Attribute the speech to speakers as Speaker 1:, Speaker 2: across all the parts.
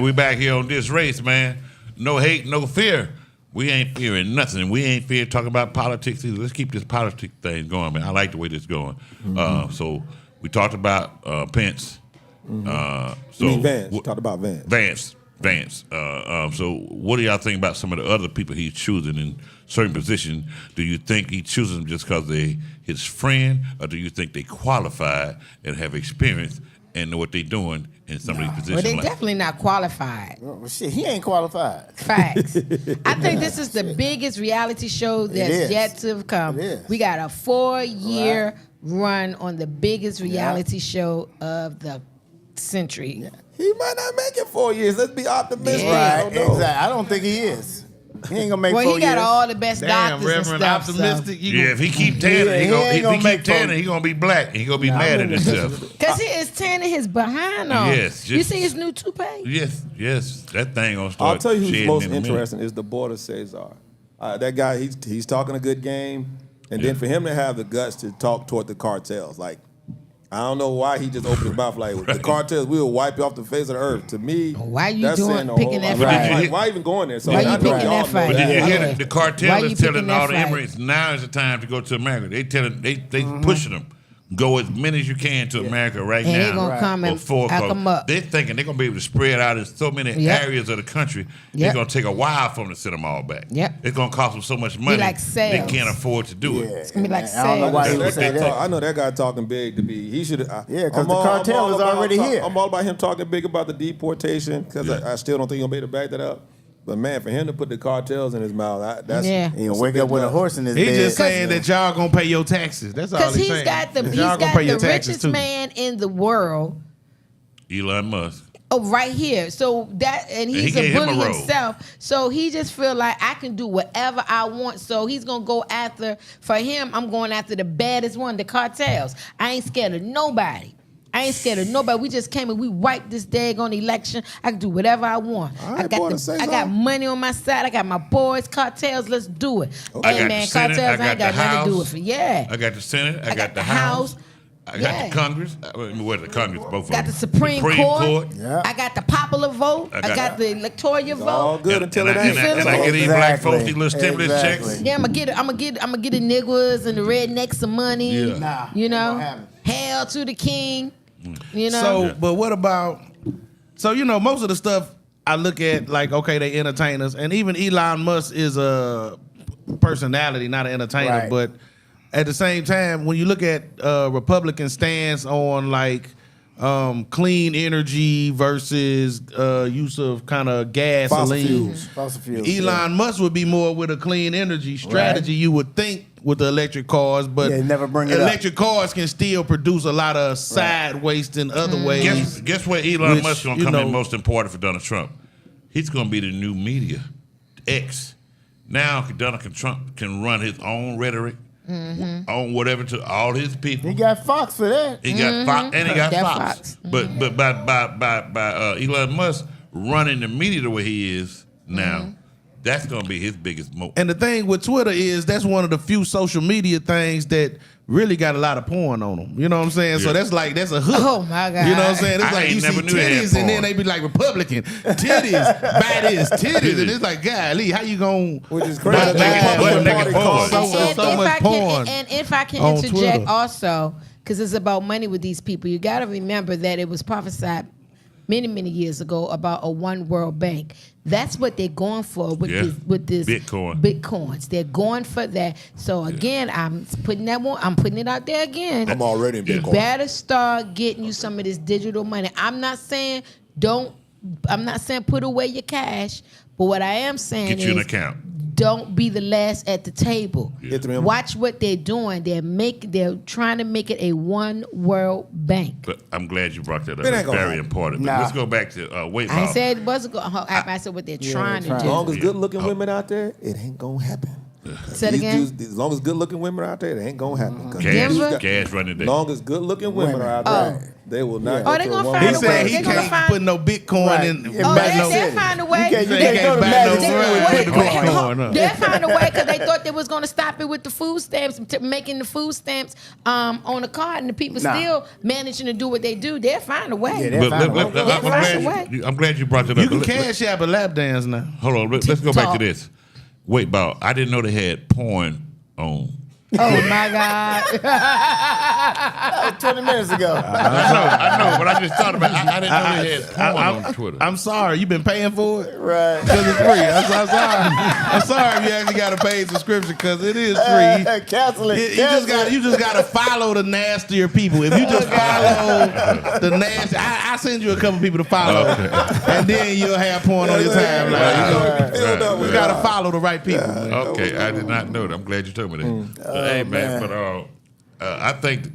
Speaker 1: We back here on DisRace, man. No hate, no fear. We ain't fearing nothing. We ain't fear talking about politics either. Let's keep this politics thing going, man. I like the way this is going. So we talked about Pence.
Speaker 2: Vance. Talked about Vance.
Speaker 1: Vance. So what do y'all think about some of the other people he's choosing in certain positions? Do you think he chooses them just because they his friend, or do you think they qualified and have experience and know what they're doing in some of these positions?
Speaker 3: Well, they definitely not qualified.
Speaker 4: Well, shit, he ain't qualified.
Speaker 3: Facts. I think this is the biggest reality show that's yet to come. We got a 4-year run on the biggest reality show of the century.
Speaker 2: Yeah. He might not make it 4 years. Let's be optimistic.
Speaker 4: Right, exactly. I don't think he is. He ain't gonna make 4 years.
Speaker 3: Well, he got all the best doctors
Speaker 5: Reverend
Speaker 3: and stuff.
Speaker 5: optimistic.
Speaker 3: So.
Speaker 1: If he keep tanning, he gonna be black. And he gonna be mad at himself.
Speaker 3: Because he is tanning his behind off.
Speaker 1: Yes.
Speaker 3: You see his new toupee?
Speaker 1: Yes. That thing gonna start.
Speaker 2: I'll tell you who's most
Speaker 1: in a minute.
Speaker 2: interesting is the border Cesar. That guy, he's talking a good game. And then for him to have the guts to talk toward the cartels, like, I don't know why he just opened his mouth like, the cartels, we will wipe you off the face of the earth. To me,
Speaker 3: why you
Speaker 2: that's
Speaker 3: picking that fight?
Speaker 2: Like, why even going there? So
Speaker 3: Why you picking that fight?
Speaker 1: But did you hear
Speaker 3: Okay.
Speaker 1: the cartel is telling all the
Speaker 3: fight?
Speaker 1: immigrants, now is the time to go to America. They pushing them. Go as many as you can to America right now.
Speaker 3: And they gonna come and pack them up.
Speaker 1: They're thinking they're gonna be able to spread out in so many areas of the country. It's gonna take a while for them to send them all back. It's gonna cost them so much money
Speaker 3: like
Speaker 1: they
Speaker 3: sales.
Speaker 1: can't afford to do it.
Speaker 3: It's gonna be like
Speaker 4: I don't know why he would say that.
Speaker 2: I know that guy talking big to be. He should.
Speaker 4: Because the cartel is already here.
Speaker 2: I'm all about him talking big about the deportation because I still don't think he'll be able to back that up. But man, for him to put the cartels in his mouth, that's
Speaker 4: he gonna wake up with a horse in his
Speaker 5: He
Speaker 4: bed.
Speaker 5: just saying that y'all gonna pay your taxes. That's all
Speaker 3: Because
Speaker 5: he's
Speaker 3: he's
Speaker 5: saying.
Speaker 3: got the
Speaker 5: Y'all gonna pay your taxes
Speaker 3: richest
Speaker 5: too.
Speaker 3: man in the world.
Speaker 1: Elon Musk.
Speaker 3: Oh, right here. So that, and
Speaker 1: he
Speaker 3: he's
Speaker 1: gave
Speaker 3: a
Speaker 1: him a
Speaker 3: bully
Speaker 1: role.
Speaker 3: himself. So he just feel like I can do whatever I want. So he's gonna go after. For him, I'm going after the baddest one, the cartels. I ain't scared of nobody. We just came and we wiped this daggone election. I can do whatever I want. I got money on my side. I got my boys, cartels. Let's do it.
Speaker 1: I
Speaker 3: Hey
Speaker 1: got
Speaker 3: man,
Speaker 1: the Senate,
Speaker 3: cartels
Speaker 1: I
Speaker 3: ain't
Speaker 1: got
Speaker 3: got
Speaker 1: the
Speaker 3: nothing
Speaker 1: House.
Speaker 3: to do with it.
Speaker 1: I got the Senate. I got the House. I got the Congress. The Congress, both of them.
Speaker 3: Got the Supreme Court.
Speaker 4: Yeah.
Speaker 3: I got the popular vote. I got the electoral vote.
Speaker 2: all good until it ain't.
Speaker 1: And I get these black folks these little stimulus checks.
Speaker 3: Yeah, I'm gonna get the niggas and the rednecks some money.
Speaker 1: Yeah.
Speaker 4: Nah,
Speaker 3: You
Speaker 4: ain't
Speaker 3: know,
Speaker 4: gonna happen.
Speaker 3: hail to the king. You know.
Speaker 5: So, but what about? So most of the stuff I look at, like, okay, they entertainers, and even Elon Musk is a personality, not an entertainer.
Speaker 4: Right.
Speaker 5: But at the same time, when you look at Republican stance on like clean energy versus use of kind of gasoline,
Speaker 4: Fossil fuels.
Speaker 5: Elon Musk would be more with a clean energy strategy. You would think with the electric cars, but
Speaker 4: never bring it up.
Speaker 5: electric cars can still produce a lot of side waste in other ways.
Speaker 1: Guess where Elon
Speaker 5: Which,
Speaker 1: Musk gonna come in most important for Donald Trump? He's gonna be the new media, X. Now Donald Trump can run his own rhetoric on whatever to all his people.
Speaker 4: He got Fox for that.
Speaker 1: He got Fox and he got
Speaker 3: That
Speaker 1: Fox.
Speaker 3: Fox.
Speaker 1: But by Elon Musk running the media the way he is now, that's gonna be his biggest moment.
Speaker 5: And the thing with Twitter is that's one of the few social media things that really got a lot of porn on them. You know what I'm saying? So that's a hook.
Speaker 3: Oh my God.
Speaker 5: You know what I'm saying? It's
Speaker 1: I
Speaker 5: like
Speaker 1: ain't
Speaker 5: you see
Speaker 1: never knew they had
Speaker 5: titties and then
Speaker 1: porn.
Speaker 5: they be like Republican titties, baddies, titties, and it's like, golly, how you gonna?
Speaker 2: Which is crazy.
Speaker 5: Not bad,
Speaker 1: But
Speaker 5: but
Speaker 1: nigga
Speaker 5: cause
Speaker 1: porn.
Speaker 5: so much porn.
Speaker 3: And if I can
Speaker 5: on
Speaker 3: interject
Speaker 5: Twitter.
Speaker 3: also, because it's about money with these people, you got to remember that it was prophesied many years ago about a one world bank. That's what they're going for with this Bitcoins. They're going for that. So again, I'm putting it out there again.
Speaker 2: I'm already in
Speaker 3: You
Speaker 2: Bitcoin.
Speaker 3: better start getting you some of this digital money. I'm not saying put away your cash, but what I am saying
Speaker 1: Get
Speaker 3: is
Speaker 1: you an account.
Speaker 3: don't be the last at the table.
Speaker 2: Yeah.
Speaker 3: Watch what they're doing. They're trying to make it a one world bank.
Speaker 1: But I'm glad you brought that up.
Speaker 2: It ain't
Speaker 1: It's
Speaker 2: gonna
Speaker 1: very
Speaker 2: happen.
Speaker 1: important. But let's go back to Weightball.
Speaker 3: I said it wasn't going. I said what they're trying to
Speaker 2: As
Speaker 3: do.
Speaker 2: long as good looking women out there, it ain't gonna happen.
Speaker 3: Say it
Speaker 2: These
Speaker 3: again.
Speaker 2: dudes, as long as good looking women are out there, it ain't gonna happen. 'Cause
Speaker 1: Cash,
Speaker 2: these dudes
Speaker 1: cash running
Speaker 2: As
Speaker 1: there.
Speaker 2: long as good looking women are out there, They will not.
Speaker 3: Oh,
Speaker 2: go
Speaker 3: they
Speaker 2: to
Speaker 3: gonna
Speaker 2: a
Speaker 3: find
Speaker 5: He
Speaker 3: a
Speaker 2: one-
Speaker 5: said
Speaker 3: way.
Speaker 5: he
Speaker 3: They gonna
Speaker 5: can't
Speaker 3: find-
Speaker 5: put no Bitcoin
Speaker 4: Right.
Speaker 5: in.
Speaker 4: Yeah,
Speaker 3: Oh,
Speaker 4: back no-
Speaker 3: they'll find a way.
Speaker 4: You can't
Speaker 5: They
Speaker 4: go to
Speaker 5: can't buy no
Speaker 4: Magic
Speaker 5: rug
Speaker 4: with
Speaker 5: with the
Speaker 4: Bitcoin.
Speaker 5: Bitcoin. Huh?
Speaker 3: They'll find a way because they thought they was going to stop it with the food stamps, making the food stamps on the card, and the people
Speaker 4: Nah.
Speaker 3: still managing to do what they do. They'll find a way.
Speaker 4: Yeah,
Speaker 1: But
Speaker 4: find a way.
Speaker 1: I'm glad you brought that up.
Speaker 5: You can
Speaker 1: Let- let-
Speaker 5: cash out a lap dance now.
Speaker 1: Hold on, let's go back to
Speaker 3: Talk.
Speaker 1: this. Weightball. I didn't know they had porn on.
Speaker 3: Oh my God!
Speaker 4: 20 minutes ago.
Speaker 1: I know, but I just thought about it. I didn't know they had porn on Twitter.
Speaker 5: I'm sorry. You been paying for it?
Speaker 4: Right.
Speaker 5: Because it's free. I'm sorry. I'm sorry if you actually got a paid subscription because it is free.
Speaker 4: Cancel it.
Speaker 5: You just gotta follow the nastier people. If you just follow the nasty, I send you a couple people to follow, and then you'll have porn on your timeline. You gotta follow the right people. Man.
Speaker 1: Okay, I did not know that. I'm glad you told me that. But, hey, man, but I think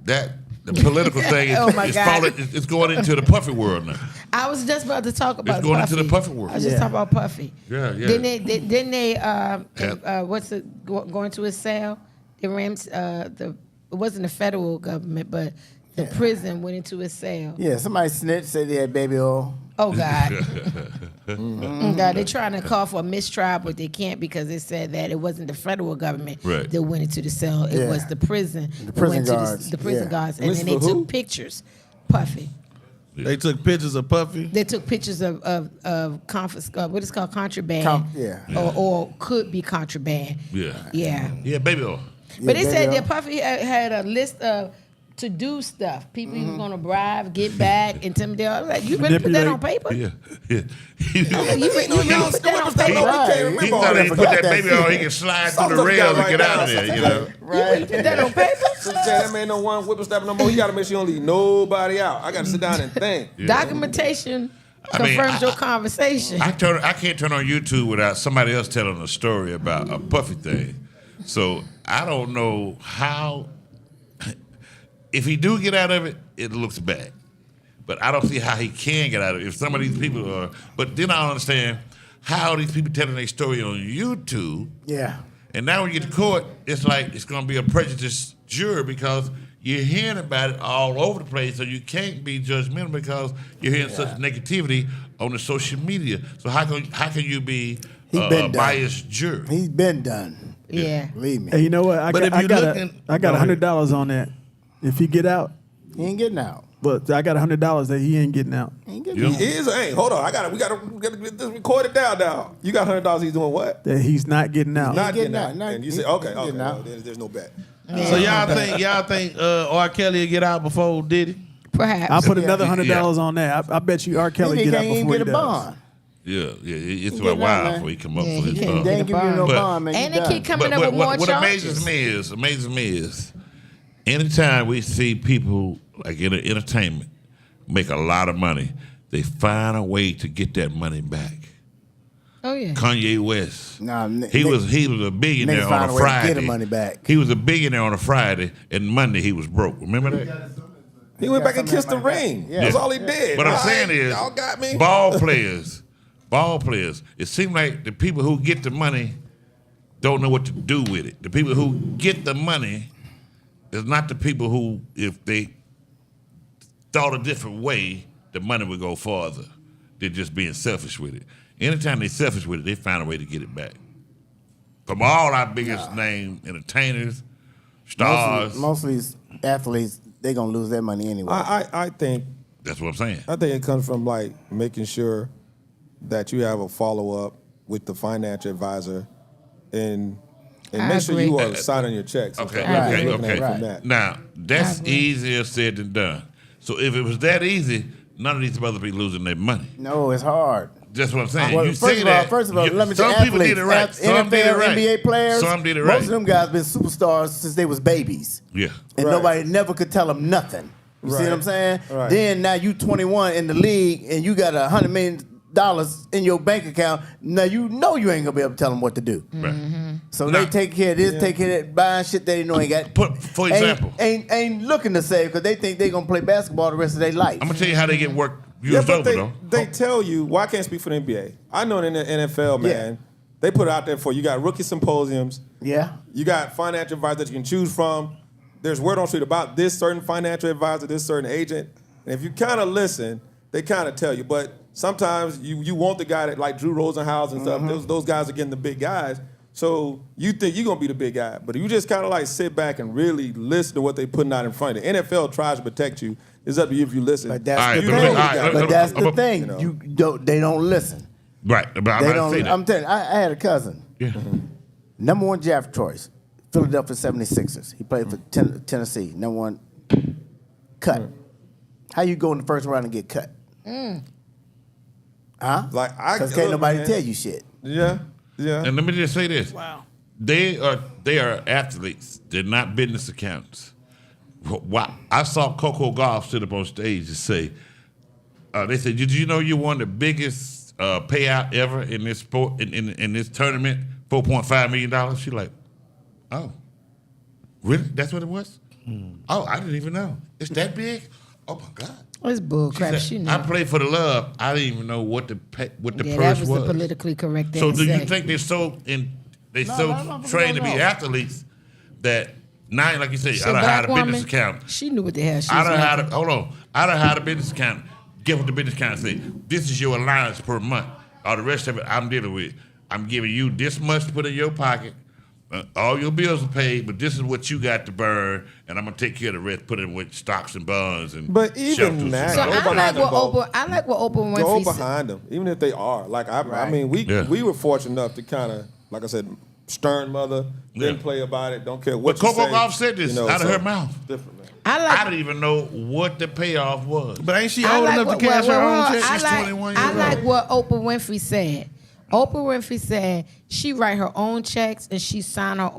Speaker 1: that the political thing is,
Speaker 3: Oh, my God.
Speaker 1: it's going into the Puffy world now.
Speaker 3: I was just about to talk about
Speaker 1: It's going
Speaker 3: Puffy.
Speaker 1: into the Puffy world.
Speaker 3: I was just talking about Puffy.
Speaker 1: Yeah, yeah.
Speaker 3: Didn't they what's it going to his cell? They ran it wasn't the federal government, but the prison went into his cell.
Speaker 4: Yeah, somebody snitched, said they had baby oil.
Speaker 3: Oh God. God, they're trying to call for a mistrial, but they can't because they said that it wasn't the federal government
Speaker 1: Right.
Speaker 3: that went into the cell. It
Speaker 4: Yeah.
Speaker 3: was the prison.
Speaker 4: The
Speaker 3: that
Speaker 4: prison
Speaker 3: went to
Speaker 4: guards.
Speaker 3: The prison
Speaker 4: Yeah.
Speaker 3: guards, and
Speaker 2: Which
Speaker 3: then they
Speaker 2: for who?
Speaker 3: took pictures. Puffy.
Speaker 5: They took pictures of Puffy.
Speaker 3: They took pictures of what is called contraband,
Speaker 4: Yeah.
Speaker 3: or could be contraband.
Speaker 1: Yeah.
Speaker 3: Yeah.
Speaker 1: Yeah, baby oil.
Speaker 3: But they
Speaker 4: baby
Speaker 3: said
Speaker 4: oil.
Speaker 3: that Puffy had a list of to do stuff. People he was gonna bribe, get back, intimidate. I was like, you really put that on paper?
Speaker 1: Yeah, yeah.
Speaker 3: You really put that on paper?
Speaker 4: Right.
Speaker 1: He thought he put that
Speaker 4: that
Speaker 1: baby
Speaker 4: shit.
Speaker 1: on, he can slide
Speaker 2: Some
Speaker 1: through the
Speaker 2: stuff you
Speaker 1: rails
Speaker 2: gotta
Speaker 1: and get
Speaker 2: write
Speaker 1: out of
Speaker 2: down.
Speaker 1: there, you know.
Speaker 3: You really put that on paper?
Speaker 2: So that man don't want whippersnapper no more. You got to make sure you don't leave nobody out. I got to sit down and think.
Speaker 3: Documentation
Speaker 1: I mean,
Speaker 3: confirms your conversation.
Speaker 1: I can't turn on YouTube without somebody else telling a story about a Puffy thing. So I don't know how. If he do get out of it, it looks bad. But I don't see how he can get out of it. If some of these people are, but then I don't understand how these people telling their story on YouTube.
Speaker 4: Yeah.
Speaker 1: And now when you get to court, it's like it's going to be a prejudiced juror because you're hearing about it all over the place, so you can't be judgmental because you're hearing such negativity on the social media. So how can you be
Speaker 4: He
Speaker 1: a
Speaker 4: been done.
Speaker 1: biased juror?
Speaker 4: He's been done.
Speaker 3: Yeah.
Speaker 4: Believe me.
Speaker 6: Hey, you know what? I
Speaker 5: But
Speaker 6: got,
Speaker 5: if
Speaker 6: I
Speaker 5: you
Speaker 6: got,
Speaker 5: looking-
Speaker 6: I got
Speaker 5: Go ahead.
Speaker 6: $100 on that. If he get out,
Speaker 4: He ain't getting out.
Speaker 6: but I got $100 that he ain't getting out.
Speaker 4: He ain't getting
Speaker 1: Yeah.
Speaker 4: out.
Speaker 2: He is. Hey, hold on. We gotta get this recorded down now. You got $100. He's doing what?
Speaker 6: That he's not getting out.
Speaker 2: Not
Speaker 4: getting
Speaker 2: getting
Speaker 4: out.
Speaker 2: out.
Speaker 4: Not-
Speaker 2: And you
Speaker 4: he-
Speaker 2: say, okay,
Speaker 4: he
Speaker 2: okay.
Speaker 4: getting
Speaker 2: Well,
Speaker 4: out.
Speaker 2: there's no bet.
Speaker 5: So y'all think R. Kelly will get out before Diddy?
Speaker 3: Perhaps.
Speaker 6: I'll put another
Speaker 1: Yeah.
Speaker 6: $100 on that. I bet you R. Kelly
Speaker 4: He
Speaker 6: get out
Speaker 4: can't even
Speaker 6: before
Speaker 4: get
Speaker 6: he
Speaker 4: a
Speaker 6: does.
Speaker 4: bond.
Speaker 1: Yeah, it's
Speaker 4: getting
Speaker 1: a while
Speaker 4: out, man.
Speaker 1: before he come up
Speaker 3: Yeah,
Speaker 1: for
Speaker 3: he
Speaker 1: his
Speaker 3: can't
Speaker 1: bond.
Speaker 4: They ain't
Speaker 3: get a
Speaker 4: giving you no
Speaker 1: But-
Speaker 4: bond, man.
Speaker 3: And
Speaker 4: You
Speaker 3: they keep
Speaker 4: done.
Speaker 3: coming up with more
Speaker 1: what
Speaker 3: charges.
Speaker 1: amazes me is anytime we see people like in entertainment make a lot of money, they find a way to get that money back.
Speaker 3: Oh yeah.
Speaker 1: Kanye West.
Speaker 4: Nah,
Speaker 1: he was a billionaire
Speaker 4: niggas find
Speaker 1: on
Speaker 4: a
Speaker 1: a
Speaker 4: way to
Speaker 1: Friday.
Speaker 4: get the money back.
Speaker 1: He was a billionaire on a Friday, and Monday he was broke. Remember that?
Speaker 2: He went
Speaker 4: got
Speaker 2: back and
Speaker 4: some of
Speaker 2: kissed the
Speaker 4: that money back.
Speaker 2: ring.
Speaker 4: Yeah.
Speaker 2: That's all he did.
Speaker 1: What I'm
Speaker 2: All
Speaker 1: saying
Speaker 2: right,
Speaker 1: is,
Speaker 2: y'all got me.
Speaker 1: ball players. It seems like the people who get the money don't know what to do with it. The people who get the money is not the people who, if they thought a different way, the money would go farther. They're just being selfish with it. Anytime they're selfish with it, they find a way to get it back. From all our biggest name entertainers, stars.
Speaker 4: Most of these athletes, they gonna lose their money anyway.
Speaker 2: I think
Speaker 1: That's what I'm saying.
Speaker 2: it comes from like making sure that you have a follow up with the financial advisor and
Speaker 3: I
Speaker 2: make sure
Speaker 3: agree.
Speaker 2: you are signing your checks. and
Speaker 1: Okay,
Speaker 2: stuff.
Speaker 3: Right.
Speaker 1: okay,
Speaker 2: Looking at it
Speaker 1: okay.
Speaker 2: from that.
Speaker 1: Now, that's
Speaker 3: I agree.
Speaker 1: easier said than done. So if it was that easy, none of these brothers be losing their money.
Speaker 4: No, it's hard.
Speaker 1: That's what I'm saying.
Speaker 4: Well,
Speaker 1: you say that.
Speaker 4: first of all, let me
Speaker 1: some
Speaker 4: tell you,
Speaker 1: people did it right.
Speaker 4: athletes,
Speaker 1: Some did it
Speaker 4: NFL,
Speaker 1: right.
Speaker 4: NBA players,
Speaker 1: Some did it
Speaker 4: most
Speaker 1: right.
Speaker 4: of them guys been superstars since they was babies.
Speaker 1: Yeah.
Speaker 4: And
Speaker 2: Right.
Speaker 4: nobody never could tell them nothing. You see
Speaker 2: Right.
Speaker 4: what I'm saying?
Speaker 2: Right.
Speaker 4: Then now you 21 in the league and you got $100 million in your bank account. Now you know you ain't gonna be able to tell them what to do.
Speaker 1: Right.
Speaker 4: So
Speaker 1: Now-
Speaker 4: they take care of this, take care of that, buying shit they know ain't got.
Speaker 1: For example,
Speaker 4: ain't looking to save because they think they gonna play basketball the rest of their life.
Speaker 1: I'm gonna tell you how they get work
Speaker 2: Yeah,
Speaker 1: used
Speaker 2: but
Speaker 1: over though.
Speaker 2: they tell you. Well, I can't speak for the NBA. I know in the NFL, man, they put it out there for you. Got rookie symposiums.
Speaker 4: Yeah.
Speaker 2: You got financial advisors that you can choose from. there's word on the street about this certain financial advisor, this certain agent. And if you kind of listen, they kind of tell you. But sometimes you want the guy that like Drew Rosenhaus and stuff. Those guys are getting the big guys. So you think you're going to be the big guy. But if you just kind of like sit back and really listen to what they're putting out in front of you. The NFL tries to protect you. It's up to you if you listen.
Speaker 4: But that's the
Speaker 1: All right,
Speaker 4: thing.
Speaker 1: but
Speaker 4: But that's the thing.
Speaker 2: you know.
Speaker 4: You don't. They don't listen.
Speaker 1: Right, but I'm
Speaker 4: They
Speaker 1: not saying
Speaker 4: don't.
Speaker 1: that.
Speaker 4: I'm telling you. I had a cousin.
Speaker 1: Yeah.
Speaker 4: Number 1 draft choice, Philadelphia 76ers. He played for Tennessee. Number 1 cut. How you go in the first round and get cut? Huh?
Speaker 2: Like
Speaker 4: Because can't nobody tell you shit.
Speaker 2: Yeah.
Speaker 1: And let me just say this.
Speaker 6: Wow.
Speaker 1: They are athletes. They're not business accountants. Wow. I saw Coco Gauff sit up on stage and say, they said, did you know you won the biggest payout ever in this sport in this tournament, $4.5 million? She's like, oh, really? That's what it was? Oh, I didn't even know. It's that big? Oh my God.
Speaker 3: It's bull crap.
Speaker 1: Said,
Speaker 3: She knew.
Speaker 1: I played for the love. I didn't even know what the
Speaker 3: Yeah,
Speaker 1: purse
Speaker 3: that was the politically correct thing
Speaker 1: So
Speaker 3: to
Speaker 1: do you
Speaker 3: say.
Speaker 1: think they're so trained to be athletes that now, like you said,
Speaker 3: So
Speaker 1: I done
Speaker 3: black
Speaker 1: hired a business
Speaker 3: woman,
Speaker 1: accountant.
Speaker 3: She knew what the hell she
Speaker 1: I
Speaker 3: was
Speaker 1: done hired
Speaker 3: making.
Speaker 1: I done hired a business accountant. Get what the business accountant say. This is your allowance per month. All the rest of it I'm dealing with. I'm giving you this much to put in your pocket. All your bills are paid, but this is what you got to burn, and I'm gonna take care of the rest. Put it with stocks and bonds and.
Speaker 2: But even
Speaker 1: shelters
Speaker 2: that-
Speaker 1: and
Speaker 3: So
Speaker 2: Go
Speaker 1: stuff.
Speaker 3: I like what Oprah Winfrey
Speaker 2: Go
Speaker 3: said.
Speaker 2: behind them, even if they are. Like I mean, we were fortunate enough to kind of, like I said, stern mother, didn't
Speaker 1: Yeah.
Speaker 2: play about it, don't care what
Speaker 1: But
Speaker 2: you
Speaker 1: Coco
Speaker 2: say.
Speaker 1: Gauff said this out of
Speaker 2: so
Speaker 1: her mouth.
Speaker 2: Different, man.
Speaker 3: I
Speaker 1: I didn't even know what the payoff was.
Speaker 5: But ain't she
Speaker 3: I
Speaker 5: old
Speaker 3: like
Speaker 5: enough
Speaker 3: what,
Speaker 5: to cash her own check?
Speaker 1: She's 21
Speaker 3: I
Speaker 1: years
Speaker 3: like
Speaker 1: old.
Speaker 3: what Oprah Winfrey said. Oprah Winfrey said she write her own checks and she sign her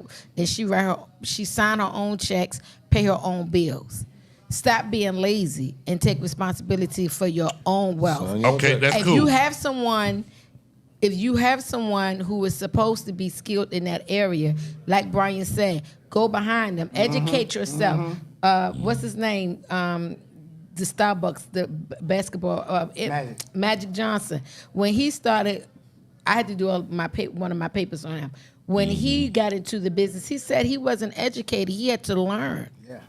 Speaker 3: own checks, pay her own bills. Stop being lazy and take responsibility for your own wealth.
Speaker 1: Okay, that's
Speaker 3: If
Speaker 1: cool.
Speaker 3: you have someone who is supposed to be skilled in that area, like Brian said, go behind them, educate yourself. What's his name? The Starbucks, the basketball, Magic Johnson. When he started, I had to do one of my papers on him. When he got into the business, he said he wasn't educated. He had to learn.
Speaker 4: Yeah.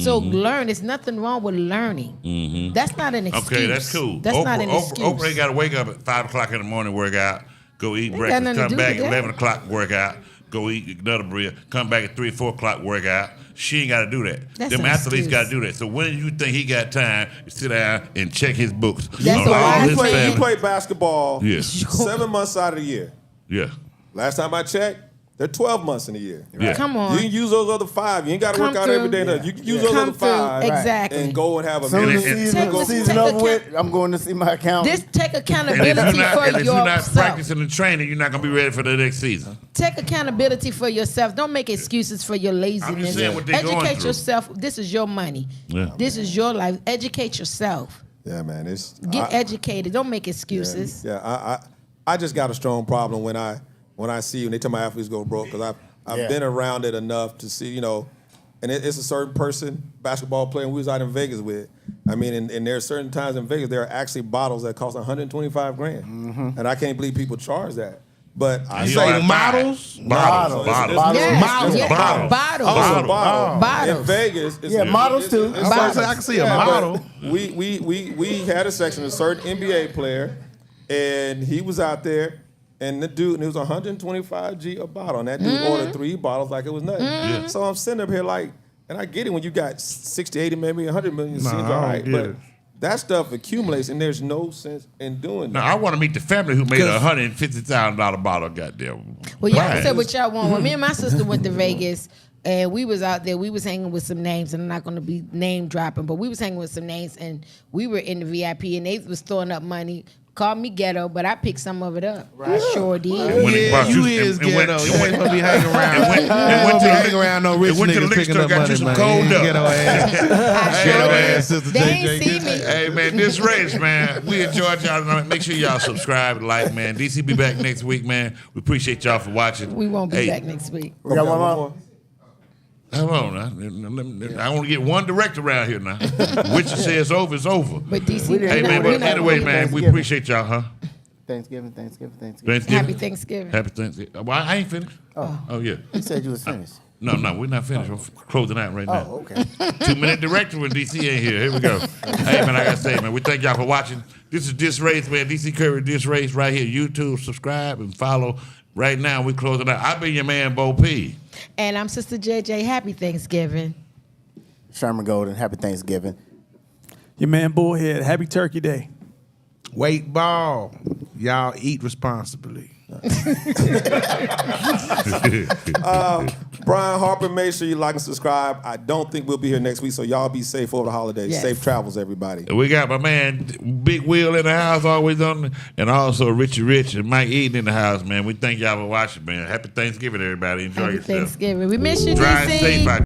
Speaker 3: So learn. There's nothing wrong with learning. That's not an excuse.
Speaker 1: Okay, that's cool.
Speaker 3: That's not an excuse.
Speaker 1: Oprah ain't got to wake up at 5 o'clock in the morning, work out, go eat
Speaker 3: Ain't got
Speaker 1: breakfast,
Speaker 3: nothing to
Speaker 1: come
Speaker 3: do
Speaker 1: back
Speaker 3: with
Speaker 1: at
Speaker 3: that.
Speaker 1: 11 o'clock, work out, go eat another bread, come back at 3 or 4 o'clock, work out. She ain't got to do that.
Speaker 3: That's
Speaker 1: Them
Speaker 3: an
Speaker 1: athletes
Speaker 3: excuse.
Speaker 1: got to do that. So when do you think he got time to sit down and check his books?
Speaker 3: That's
Speaker 1: on
Speaker 3: a
Speaker 1: all
Speaker 3: wise
Speaker 1: his
Speaker 3: man.
Speaker 2: You
Speaker 1: family?
Speaker 2: play basketball
Speaker 1: Yeah.
Speaker 2: 7 months out of the year.
Speaker 1: Yeah.
Speaker 2: Last time I checked, they're 12 months in a year.
Speaker 1: Yeah.
Speaker 3: Come
Speaker 2: You
Speaker 3: on.
Speaker 2: can use those other 5. You ain't got to work
Speaker 3: Come
Speaker 2: out every day.
Speaker 3: through.
Speaker 2: No. You can use those
Speaker 3: Come
Speaker 2: other 5
Speaker 3: through. Exactly.
Speaker 2: and go and have a
Speaker 4: Soon as
Speaker 2: meeting.
Speaker 4: the season,
Speaker 3: Take-
Speaker 4: season
Speaker 3: take
Speaker 4: over
Speaker 3: account-
Speaker 4: with, I'm going to see my account.
Speaker 3: This take
Speaker 1: And
Speaker 3: accountability
Speaker 1: if you're not,
Speaker 3: for
Speaker 1: and if you're not
Speaker 3: yourself.
Speaker 1: practicing and training, you're not going to be ready for the next season.
Speaker 3: Take accountability for yourself. Don't make excuses for your laziness.
Speaker 1: saying what they going
Speaker 3: Educate
Speaker 1: through.
Speaker 3: yourself. This is your money.
Speaker 1: Yeah.
Speaker 3: This is your life. Educate yourself.
Speaker 2: Yeah, man.
Speaker 3: Get educated. Don't make excuses.
Speaker 2: Yeah, I just got a strong problem when I see when they tell my athletes go broke because I've been around it enough to see, and it's a certain person, basketball player we was out in Vegas with. I mean, and there are certain times in Vegas there are actually bottles that cost $125,000, and I can't believe people charge that. But I
Speaker 1: You
Speaker 2: say
Speaker 1: don't have
Speaker 5: models?
Speaker 1: Bottles.
Speaker 3: Yes,
Speaker 1: Bottles.
Speaker 3: yes,
Speaker 1: Bottles.
Speaker 3: bottles.
Speaker 2: also bottles.
Speaker 3: Bottles.
Speaker 2: In Vegas, it's
Speaker 4: models too.
Speaker 5: I can see a model.
Speaker 2: but we had a section, a certain NBA player, and he was out there, and the dude, and it was $125 a bottle, and that dude ordered 3 bottles like it was nothing.
Speaker 1: Yeah.
Speaker 2: So I'm sitting up here like, and I get it when you got 60, 80, maybe 100 million, it
Speaker 5: Nah,
Speaker 2: seems
Speaker 5: I
Speaker 2: all
Speaker 5: don't
Speaker 2: right,
Speaker 5: get
Speaker 2: but
Speaker 5: it.
Speaker 2: that stuff accumulates, and there's no sense in doing
Speaker 1: Now,
Speaker 2: that.
Speaker 1: I want to meet the family who made a $150,000 bottle. Goddamn.
Speaker 3: Well, y'all
Speaker 1: prize.
Speaker 3: said what y'all want. When me and my sister went to Vegas, and we was out there, we was hanging with some names, and I'm not going to be name dropping, but we was hanging with some names, and we were in the VIP, and they was throwing up money. Called me ghetto, but I picked some of it up. I sure did.
Speaker 1: And when it brought
Speaker 5: You
Speaker 1: you-
Speaker 5: is
Speaker 1: and when-
Speaker 5: ghetto.
Speaker 1: and
Speaker 5: You
Speaker 1: when-
Speaker 5: ain't gonna be hanging around.
Speaker 1: and when-
Speaker 5: You
Speaker 1: and
Speaker 5: ain't
Speaker 1: went
Speaker 5: gonna
Speaker 1: to
Speaker 5: be
Speaker 1: the-
Speaker 5: hanging around no rich
Speaker 1: and went to the
Speaker 5: niggas
Speaker 1: liquor
Speaker 5: picking
Speaker 1: store,
Speaker 5: up
Speaker 1: got you
Speaker 5: money,
Speaker 1: some
Speaker 5: man.
Speaker 1: cold
Speaker 5: You
Speaker 1: up.
Speaker 5: Ghetto ass. Ghetto ass sister
Speaker 3: They ain't
Speaker 5: JJ.
Speaker 3: see me.
Speaker 1: Hey man, DisRace, man. We enjoyed y'all tonight. Make sure y'all subscribe, like, man. DC be back next week, man. We appreciate y'all for watching.
Speaker 3: We won't be
Speaker 1: Hey,
Speaker 3: back next week.
Speaker 4: We got one more.
Speaker 1: Hold on, I want to get one director around here now. Which says over is over.
Speaker 3: But DC,
Speaker 1: Hey man, but anyway, man, we appreciate y'all, huh?
Speaker 4: Thanksgiving.
Speaker 3: Happy Thanksgiving.
Speaker 1: Happy Thanksgiving. Well, I ain't finished. Oh yeah.
Speaker 4: You said you was finished.
Speaker 1: No, we're not finished. We're closing out right now.
Speaker 4: Oh, okay.
Speaker 1: 2-minute director when DC ain't here. Here we go. Hey, man, like I say, man, we thank y'all for watching. This is DisRace, man. DC Curry, DisRace, right here. YouTube, subscribe and follow. Right now, we closing out. I've been your man, Bo P.
Speaker 3: And I'm Sister JJ. Happy Thanksgiving.
Speaker 4: Sherman Golden, happy Thanksgiving.
Speaker 6: Your man Bullhead, happy Turkey Day.
Speaker 5: Weightball. Y'all eat responsibly.
Speaker 2: Brian Harper, make sure you like and subscribe. I don't think we'll be here next week, so y'all be safe over the holidays.
Speaker 3: Yes.
Speaker 2: Safe travels, everybody.
Speaker 1: We got my man Big Will in the house, always on, and also Richie Rich and Mike Eden in the house, man. We thank y'all for watching, man. Happy Thanksgiving, everybody. Enjoy
Speaker 3: Happy
Speaker 1: yourself.
Speaker 3: Thanksgiving. We miss you,
Speaker 1: Drive
Speaker 3: DC.
Speaker 1: safe out